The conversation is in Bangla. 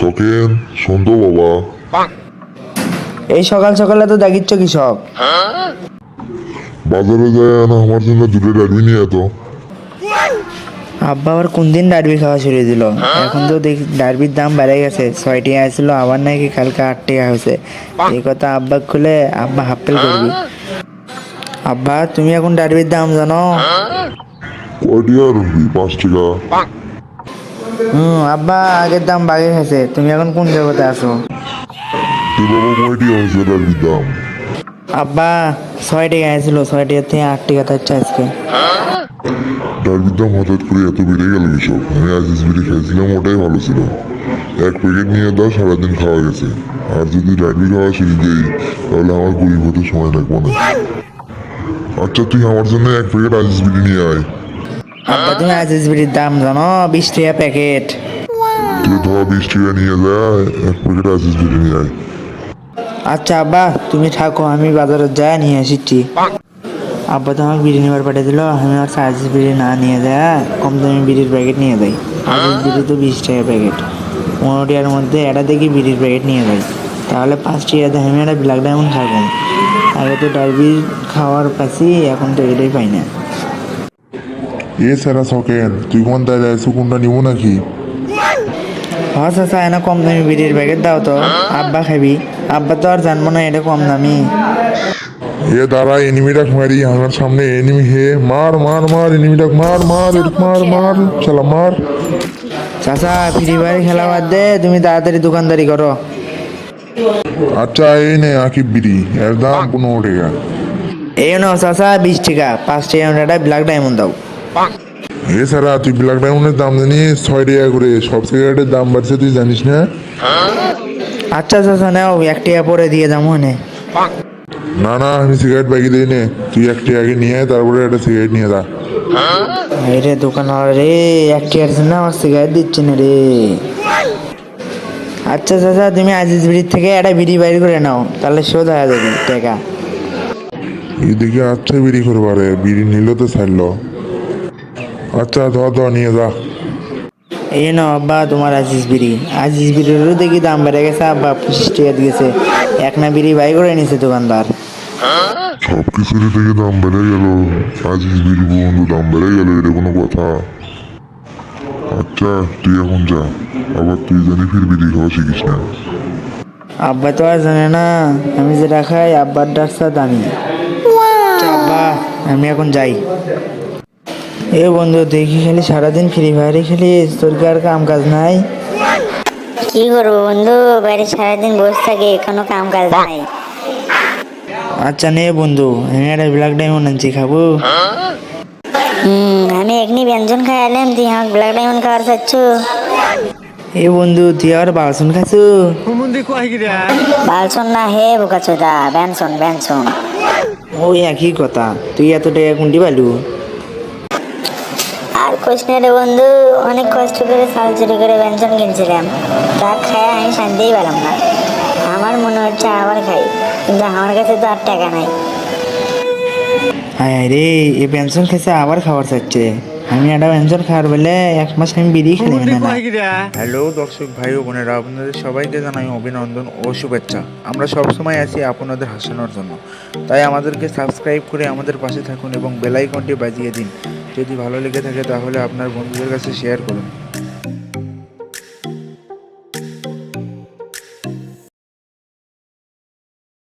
সকেন শোন তো বাবা, এই সকাল সকালে তো দেখিচ্ছ কৃষক। বাজারে যায় না আমার জন্য দুটো ডারবি নিয়ে এত। আব্বা আবার কোন দিন ডারবি খাওয়া ছেড়ে দিল? এখন তো দেখি ডারবির দাম বেড়ে গেছে, 6 টাকা আসছিল আবার নাকি কালকে 8 টাকা হয়েছে। এই কথা আব্বা খুলে আব্বা হাপ্পেল করবি। আব্বা তুমি এখন ডারবির দাম জানো? কয়টি আর 5 টাকা। আব্বা আগের দাম বাগে গেছে, তুমি এখন কোন জগতে আছো? তুই বাবা কয়টি হয়েছে ডারবির দাম? আব্বা 6 টাকা আসছিল, 6 টাকা থেকে 8 টাকা থাকছে আজকে। ডারবির দাম হঠাৎ করে এত বেড়ে গেল কৃষক। আমি আজিজ বিড়ি খাইছিলাম, ওটাই ভালো ছিল। 1 প্যাকেট নিয়ে দাও, সারাদিন খাওয়া গেছে। আর যদি ডারবি খাওয়া ছেড়ে দিই তাহলে আমার গরিব হতে সময় লাগবে না। আচ্ছা তুই আমার জন্য 1 প্যাকেট আজিজ বিড়ি নিয়ে আয়। আব্বা তুমি আজিজ বিড়ির দাম জানো? 20 টাকা প্যাকেট। তুই ধোয়া 20 টাকা নিয়ে যায়, 1 প্যাকেট আজিজ বিড়ি নিয়ে আয়। আচ্ছা আব্বা তুমি থাকো, আমি বাজারে যাই নিয়ে আসিচ্ছি। আব্বা তো আমাকে বিড়ি নেবার পাঠিয়ে দিল, আমি আর আজিজ বিড়ি না নিয়ে যায় কম দামি বিড়ির প্যাকেট নিয়ে যাই। আজিজ বিড়ি তো 20 টাকা প্যাকেট, 15 টাকার মধ্যে এটা দেখি বিড়ির প্যাকেট নিয়ে যাই। তাহলে 5 টাকাতে আমি একটা ব্ল্যাক ডায়মন্ড খাবো। আগে তো ডারবি খাওয়ার পাচ্ছি, এখন তো এটাই পাই না। এ সারা সকেন তুই কোনটা যাইছো, কোনটা নিবো নাকি? হ্যাঁ চাচা এনা কম দামি বিড়ির প্যাকেট দাও তো, আব্বা খাবি। আব্বা তো আর জানবো না এটা কম দামি। এ দাঁড়া, এনিমিটা মারি আমার সামনে। এনিমি হে, মার মার মার এনিমিটা, মার মার মার মার শালা মার। চাচা ফ্রি ফায়ার খেলা বাদ দে, তুমি তাড়াতাড়ি দোকানদারি করো। আচ্ছা এই নে আকিব বিড়ি, এর দাম 15 টাকা। এই নাও চাচা 20 টাকা, 5 টাকা একটা ব্ল্যাক ডায়মন্ড দাও। এছাড়া তুই ব্ল্যাক ডায়মন্ডের দাম জানিস 6 টাকা করে, সব সিগারেটের দাম বাড়ছে তুই জানিস না? আচ্ছা চাচা নাও, 1 টাকা পরে দিয়ে যাবো মনে। না না আমি সিগারেট বাকি দিই নে, তুই 1 টাকা আগে নিয়ে আয়, তারপরে একটা সিগারেট নিয়ে যা। রে দোকানওয়ালা রে, 1 টাকার জন্য আমার সিগারেট দিচ্ছে না রে। আচ্ছা চাচা তুমি আজিজ বিড়ির থেকে একটা বিড়ি বাইর করে নাও, তাহলে শোধ হয়ে যাবে টাকা। এদিকে আচ্ছা বিড়ি করবারে, বিড়ি নিল তো ছাড়লো। আচ্ছা ধর ধর নিয়ে যা। এই নাও আব্বা তোমার আজিজ বিড়ি। আজিজ বিড়িরও দেখি দাম বেড়ে গেছে, আব্বা 25 টাকা দিয়েছে। না বিড়ি বাই করে নিছে দোকানদার। সব কিছুরই থেকে দাম বেড়ে গেল, আজিজ বিড়ি বন্ধু দাম বেড়ে গেল, এটা কোনো কথা? আচ্ছা তুই এখন যা, আবার তুই জানি ফির বিড়ি খাওয়া শিখিস না। আব্বা তো আর জানে না আমি যেটা খাই আব্বার ডাকসা দামি। আচ্ছা, আব্বা আমি এখন যাই। এ বন্ধু দেখি খালি সারাদিন ফ্রি ফায়ারই খেলিস, তোর কি আর কাম কাজ নাই? কি করবো বন্ধু, বাইরে সারাদিন বসে থাকে, কোনো কাম কাজ নাই। আচ্ছা নে বন্ধু, আমি একটা ব্ল্যাক ডায়মন্ড আনছি, খাবো? আমি এখনি ব্যঞ্জন খাই এলাম, তুই আমাকে ব্ল্যাক ডায়মন্ড খাওয়ার চাচ্ছ? এ বন্ধু তুই আর বালসন খাচ্ছু? বালসন না হে বোকাচোদা, ব্যঞ্জন ব্যঞ্জন। ওই একই কথা, তুই এত টাকা কোনটি পালু? আর কোশ না রে বন্ধু, অনেক কষ্ট করে চাল চুরি করে ব্যঞ্জন কিনছিলাম, তা খায় আমি শান্তিই পেলাম না। আমার মনে হচ্ছে আবার খাই, কিন্তু আমার কাছে তো আর টাকা নাই। হায় হায় রে, এ পেনশন খেয়েছে আবার খাবার চাচ্ছে। আমি একটা পেনশন খাওয়ার বলে 1 মাস আমি বিড়ি খেলে না। হ্যালো দর্শক ভাই ও বোনেরা, আপনাদের সবাইকে জানাই অভিনন্দন ও শুভেচ্ছা। আমরা সবসময় আছি আপনাদের হাসানোর জন্য, তাই আমাদেরকে সাবস্ক্রাইব করে আমাদের পাশে থাকুন এবং বেল আইকনটি বাজিয়ে দিন। যদি ভালো লেগে থাকে তাহলে আপনার বন্ধুদের কাছে শেয়ার করুন।